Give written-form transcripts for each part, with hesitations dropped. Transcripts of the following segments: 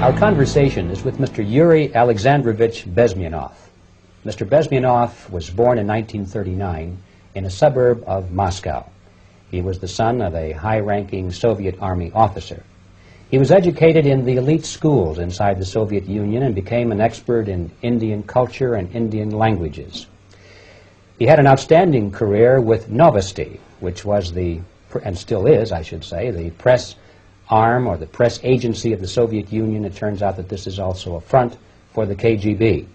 Our conversation is with Mr. Yuri Alexandrovich Bezmenov. Mr. Bezmenov was born in 1939 in a suburb of Moscow. He was the son of a high-ranking Soviet Army officer. He was educated in the elite schools inside the Soviet Union and became an expert in Indian culture and Indian languages. He had an outstanding career with Novosti, which was the, and still is, I should say, the press arm or the press agency of the Soviet Union. It turns out that this is also a front for the KGB.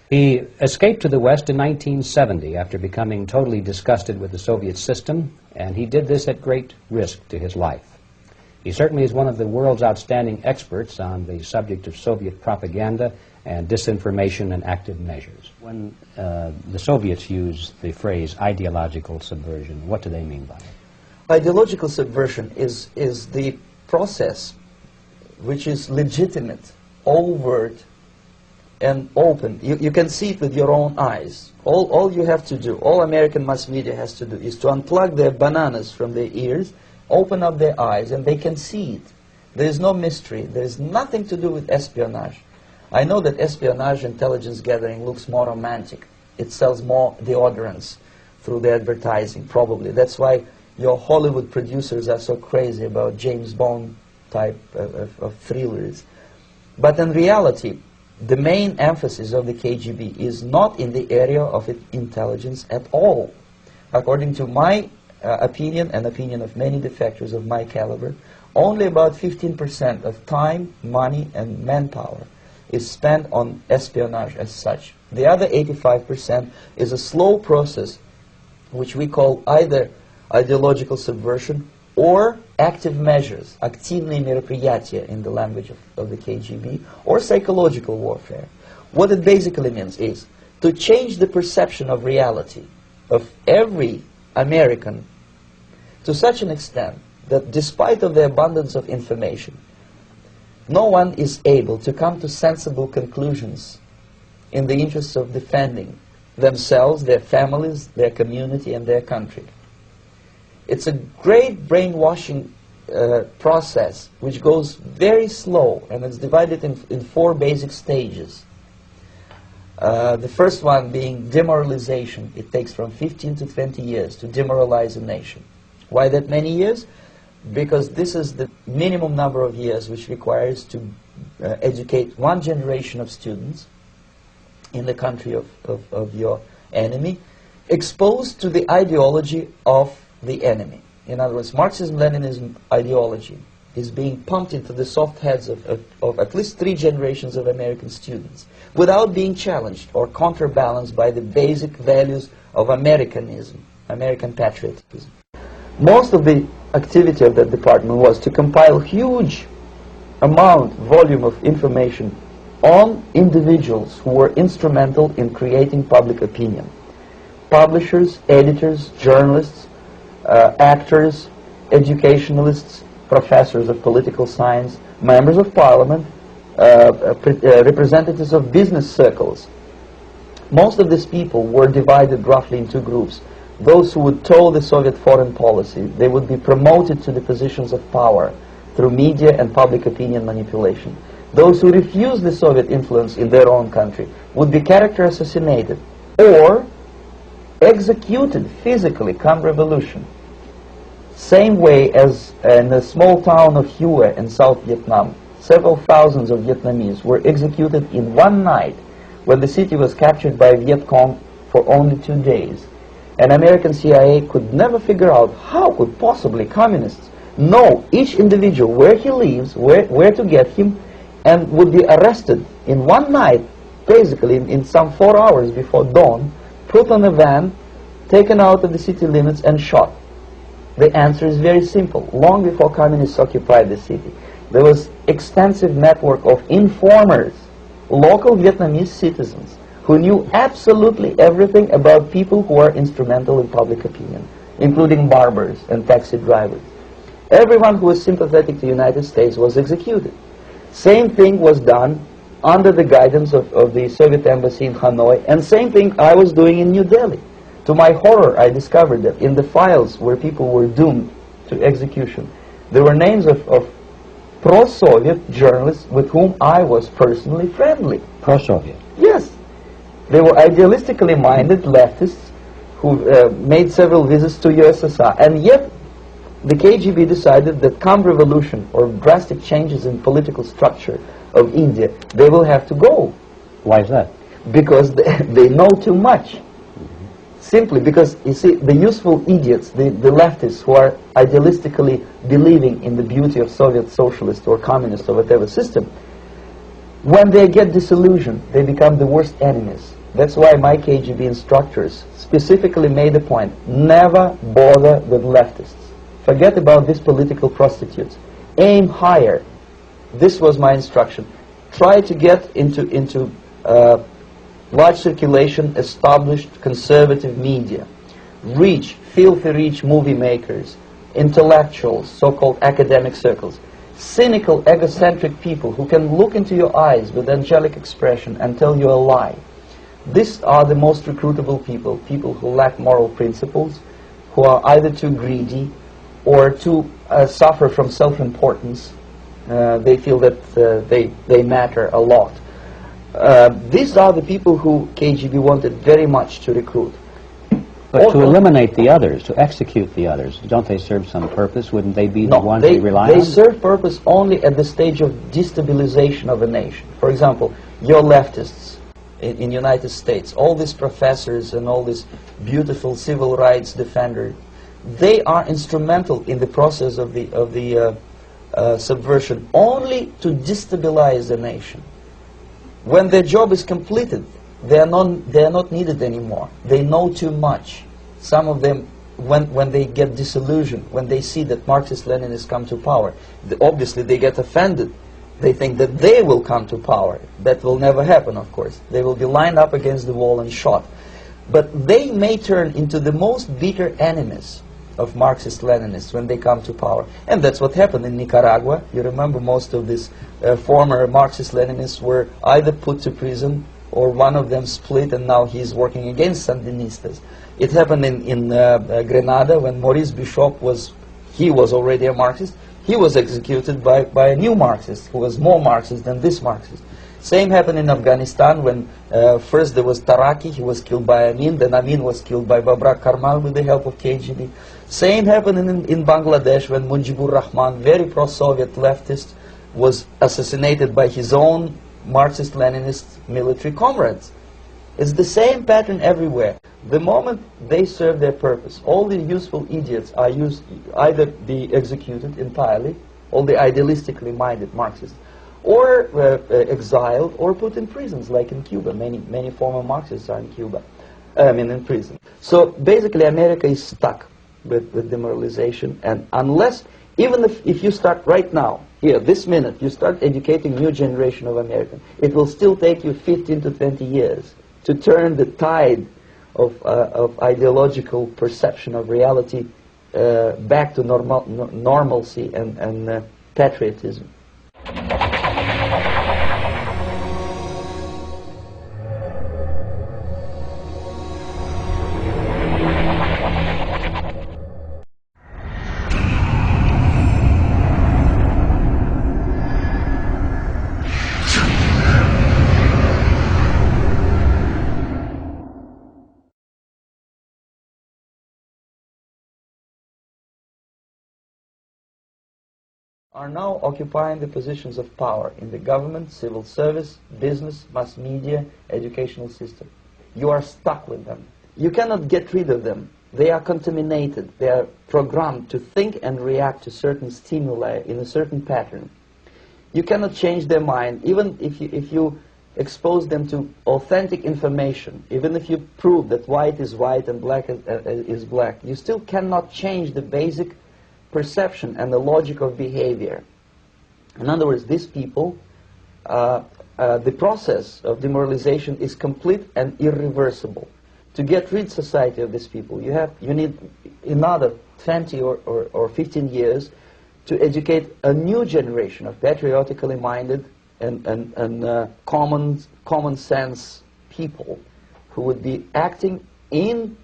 He escaped to the West in 1970 after becoming totally disgusted with the Soviet system, and he did this at great risk to his life. He certainly is one of the world's outstanding experts on the subject of Soviet propaganda and disinformation and active measures. When the Soviets use the phrase ideological subversion, what do they mean by it? Ideological subversion is the process which is legitimate, overt, and open. You can see it with your own eyes. All you have to do, all American mass media has to do, is to unplug their bananas from their ears, open up their eyes, and they can see it. There is no mystery. There is nothing to do with espionage. I know that espionage intelligence gathering looks more romantic. It sells more deodorants through the advertising, probably. That's why your Hollywood producers are so crazy about James Bond type of thrillers. But in reality, the main emphasis of the KGB is not in the area of intelligence at all. According to my opinion and opinion of many defectors of my caliber, only about 15% of time, money, and manpower is spent on espionage as such. The other 85% is a slow process which we call either ideological subversion or active measures, активные мероприятия in the language of the KGB, or psychological warfare. What it basically means is to change the perception of reality of every American to such an extent that despite of the abundance of information, no one is able to come to sensible conclusions in the interests of defending themselves, their families, their community, and their country. It's a great brainwashing process which goes very slow, and it's divided in 4 basic stages. The first one being demoralization. It takes from 15 to 20 years to demoralize a nation. Why that many years? Because this is the minimum number of years which requires to educate one generation of students in the country of your enemy, exposed to the ideology of the enemy. In other words, Marxism-Leninism ideology is being pumped into the soft heads of at least 3 generations of American students without being challenged or counterbalanced by the basic values of Americanism, American patriotism. Most of the activity of that department was to compile huge volume of information on individuals who were instrumental in creating public opinion. Publishers, editors, journalists, actors, educationalists, professors of political science, members of parliament, representatives of business circles. Most of these people were divided roughly in 2 groups. Those who would toe the Soviet foreign policy, they would be promoted to the positions of power through media and public opinion manipulation. Those who refused the Soviet influence in their own country would be character assassinated or executed physically come revolution. Same way as in the small town of Hue in South Vietnam, several thousands of Vietnamese were executed in one night when the city was captured by Viet Cong for only 2 days. And American CIA could never figure out how could possibly communists know each individual, where he lives, where to get him, and would be arrested in one night, basically in some 4 hours before dawn, put on a van, taken out of the city limits, and shot. The answer is very simple. Long before communists occupied the city, there was extensive network of informers, local Vietnamese citizens, who knew absolutely everything about people who are instrumental in public opinion, including barbers and taxi drivers. Everyone who was sympathetic to the United States was executed. Same thing was done under the guidance of the Soviet embassy in Hanoi, and same thing I was doing in New Delhi. To my horror, I discovered that in the files where people were doomed to execution, there were names of pro-Soviet journalists with whom I was personally friendly. Pro-Soviet. Yes. They were idealistically minded leftists who made several visits to USSR. And yet, the KGB decided that come revolution or drastic changes in political structure of India, they will have to go. Why is that? Because they know too much. Simply because, you see, the useful idiots, the leftists who are idealistically believing in the beauty of Soviet socialist or communist or whatever system, when they get disillusioned, they become the worst enemies. That's why my KGB instructors specifically made a point, never bother with leftists. Forget about these political prostitutes. Aim higher. This was my instruction. Try to get into large circulation, established conservative media. Reach, filthy rich movie makers, intellectuals, so-called academic circles. Cynical, egocentric people who can look into your eyes with angelic expression and tell you a lie. These are the most recruitable people, people who lack moral principles, who are either too greedy or too suffer from self-importance. They feel that they matter a lot. These are the people who KGB wanted very much to recruit. But to eliminate the others, to execute the others, don't they serve some purpose? Wouldn't they be the ones they rely on? They serve purpose only at the stage of destabilization of a nation. For example, your leftists in United States, all these professors and all these beautiful civil rights defenders, they are instrumental in the process of the subversion only to destabilize the nation. When their job is completed, they are not needed anymore. They know too much. Some of them, when they get disillusioned, when they see that Marxist Leninists come to power, obviously they get offended. They think that they will come to power. That will never happen, of course. They will be lined up against the wall and shot. But they may turn into the most bitter enemies of Marxist Leninists when they come to power. And that's what happened in Nicaragua. You remember most of these former Marxist Leninists were either put to prison or one of them split and now he's working against Sandinistas. It happened in Grenada when Maurice Bishop was already a Marxist. He was executed by a new Marxist who was more Marxist than this Marxist. Same happened in Afghanistan when first there was Taraki, he was killed by Amin, then Amin was killed by Babrak Karmal with the help of KGB. Same happened in Bangladesh when Mujibur Rahman, very pro-Soviet leftist, was assassinated by his own Marxist-Leninist military comrades. It's the same pattern everywhere. The moment they serve their purpose, all the useful idiots are either be executed entirely, all the idealistically minded Marxists, or exiled or put in prisons, like in Cuba. Many former Marxists are in Cuba, in prison. So basically America is stuck with demoralization, and unless, even if you start right now, here, this minute, you start educating new generation of Americans, it will still take you 15 to 20 years to turn the tide of ideological perception of reality back to normalcy and patriotism. Are now occupying the positions of power in the government, civil service, business, mass media, educational system. You are stuck with them. You cannot get rid of them. They are contaminated. They are programmed to think and react to certain stimuli in a certain pattern. You cannot change their mind, even if you expose them to authentic information, even if you prove that white is white and black is black, you still cannot change the basic perception and the logic of behavior. In other words, these people, the process of demoralization is complete and irreversible. To get rid society of these people, you need another 20 or 15 years to educate a new generation of patriotically minded and common sense people who would be acting in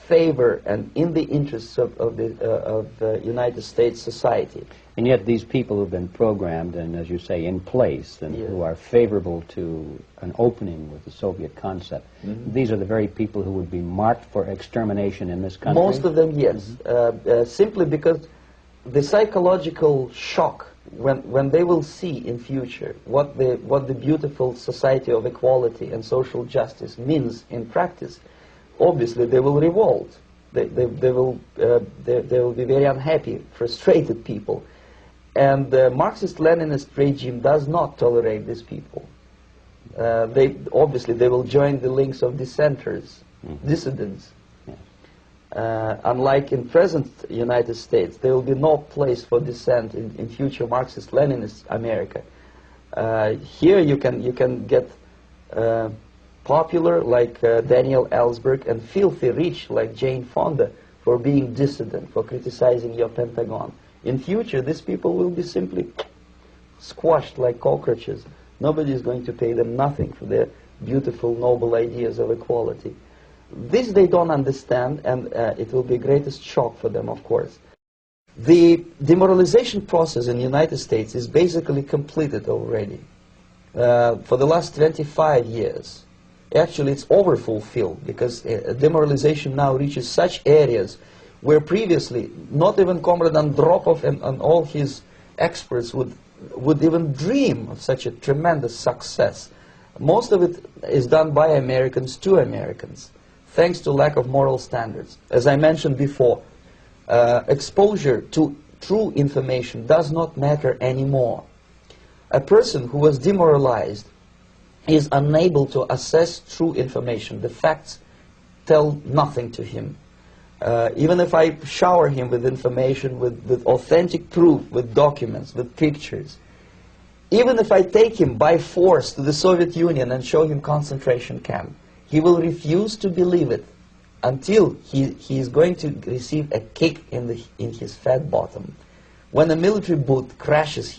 favor and in the interests of the United States society. And yet these people who've been programmed and, as you say, in place and Yes. who are favorable to an opening with the Soviet concept, these are the very people who would be marked for extermination in this country? Most of them, yes. Simply because the psychological shock when they will see in future what the beautiful society of equality and social justice means in practice, obviously they will revolt. They will be very unhappy, frustrated people. And the Marxist Leninist regime does not tolerate these people. Obviously they will join the links of dissenters, dissidents. Unlike in present United States, there will be no place for dissent in future Marxist-Leninist America. Here you can get popular like Daniel Ellsberg and filthy rich like Jane Fonda for being dissident, for criticizing your Pentagon. In future, these people will be simply squashed like cockroaches. Nobody is going to pay them nothing for their beautiful, noble ideas of equality. This they don't understand, and it will be greatest shock for them, of course. The demoralization process in the United States is basically completed already. For the last 25 years, actually it's overfulfilled, because demoralization now reaches such areas where previously not even Comrade Andropov and all his experts would even dream of such a tremendous success. Most of it is done by Americans to Americans, thanks to lack of moral standards. As I mentioned before, exposure to true information does not matter anymore. A person who was demoralized is unable to assess true information. The facts tell nothing to him. Even if I shower him with information, with authentic proof, with documents, with pictures, even if I take him by force to the Soviet Union and show him concentration camp, he will refuse to believe it until he is going to receive a kick in his fat bottom. When a military boot crashes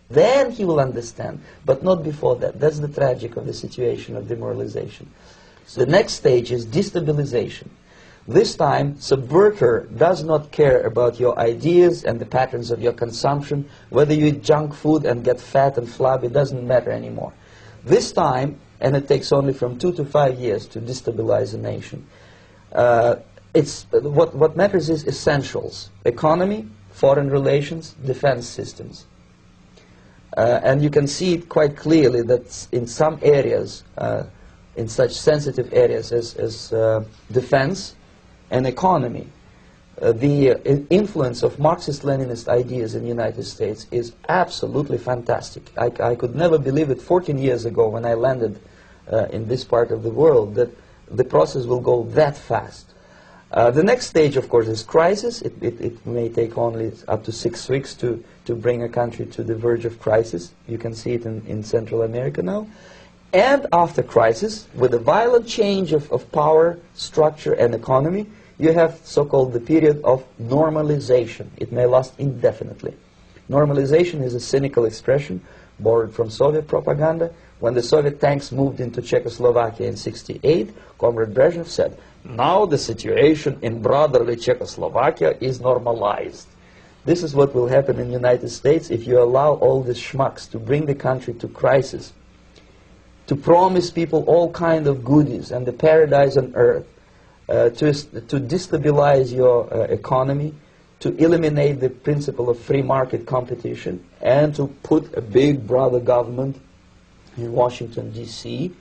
then he will understand, but not before that. That's the tragic of the situation of demoralization. So the next stage is destabilization. This time, subverter does not care about your ideas and the patterns of your consumption. Whether you eat junk food and get fat and flabby, it doesn't matter anymore. This time, and it takes only from 2 to 5 years to destabilize a nation, what matters is essentials: economy, foreign relations, defense systems. And you can see it quite clearly that in some areas, in such sensitive areas as defense and economy, the influence of Marxist-Leninist ideas in the United States is absolutely fantastic. I could never believe it 14 years ago when I landed in this part of the world that the process will go that fast. The next stage, of course, is crisis. It may take only up to 6 weeks to bring a country to the verge of crisis. You can see it in Central America now. And after crisis, with a violent change of power, structure, and economy, you have so-called the period of normalization. It may last indefinitely. Normalization is a cynical expression borrowed from Soviet propaganda. When the Soviet tanks moved into Czechoslovakia in '68, Comrade Brezhnev said, "Now the situation in brotherly Czechoslovakia is normalized." This is what will happen in the United States if you allow all these schmucks to bring the country to crisis, to promise people all kind of goodies and the paradise on earth, to destabilize your economy, to eliminate the principle of free market competition, and to put a big brother government in Washington, D.C.,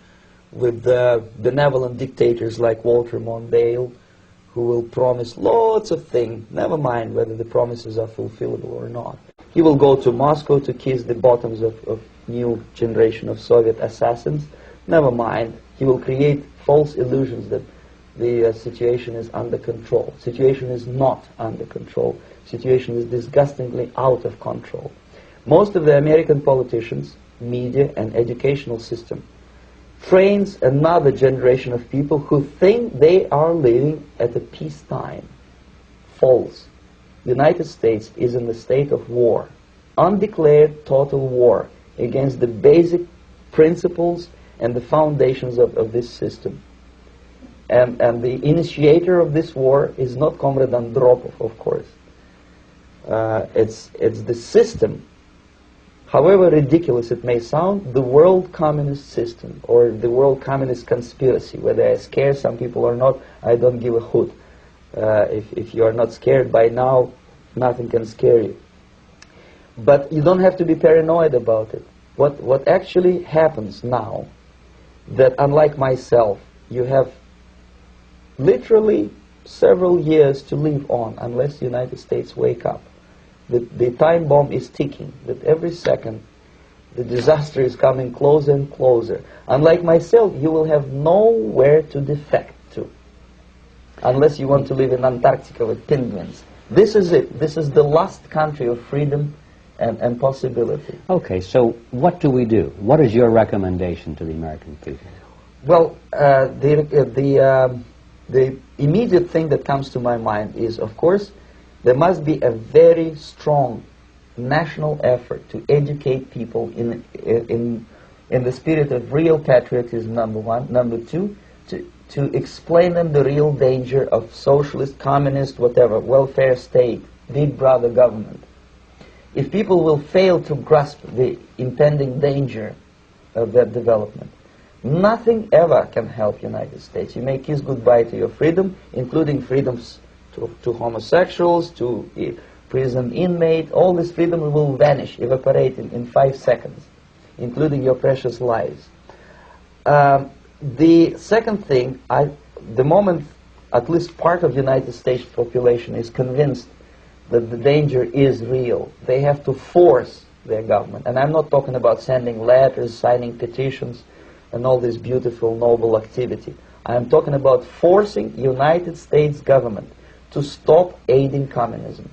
with benevolent dictators like Walter Mondale, who will promise lots of things, never mind whether the promises are fulfillable or not. He will go to Moscow to kiss the bottoms of new generation of Soviet assassins, never mind. He will create false illusions that the situation is under control. Situation is not under control. Situation is disgustingly out of control. Most of the American politicians, media, and educational system trains another generation of people who think they are living at a peacetime. False. The United States is in a state of war, undeclared total war against the basic principles and the foundations of this system. And the initiator of this war is not Comrade Andropov, of course. It's the system, however ridiculous it may sound, the world communist system, or the world communist conspiracy. Whether I scare some people or not, I don't give a hoot. If you are not scared by now, nothing can scare you. But you don't have to be paranoid about it. What actually happens now, that unlike myself, you have literally several years to live on unless the United States wake up. The time bomb is ticking, that every second the disaster is coming closer and closer. Unlike myself, you will have nowhere to defect to, unless you want to live in Antarctica with penguins. This is it. This is the last country of freedom and possibility. Okay, so what do we do? What is your recommendation to the American people? Well, the immediate thing that comes to my mind is, of course, there must be a very strong national effort to educate people in the spirit of real patriotism, number one. Number two, to explain them the real danger of socialist, communist, whatever, welfare state, big brother government. If people will fail to grasp the impending danger of that development, nothing ever can help United States. You may kiss goodbye to your freedom, including freedoms to homosexuals, to prison inmate. All this freedom will vanish, evaporate in 5 seconds, including your precious lives. The second thing, the moment at least part of the United States population is convinced that the danger is real, they have to force their government. And I'm not talking about sending letters, signing petitions, and all this beautiful, noble activity. I'm talking about forcing United States government to stop aiding communism.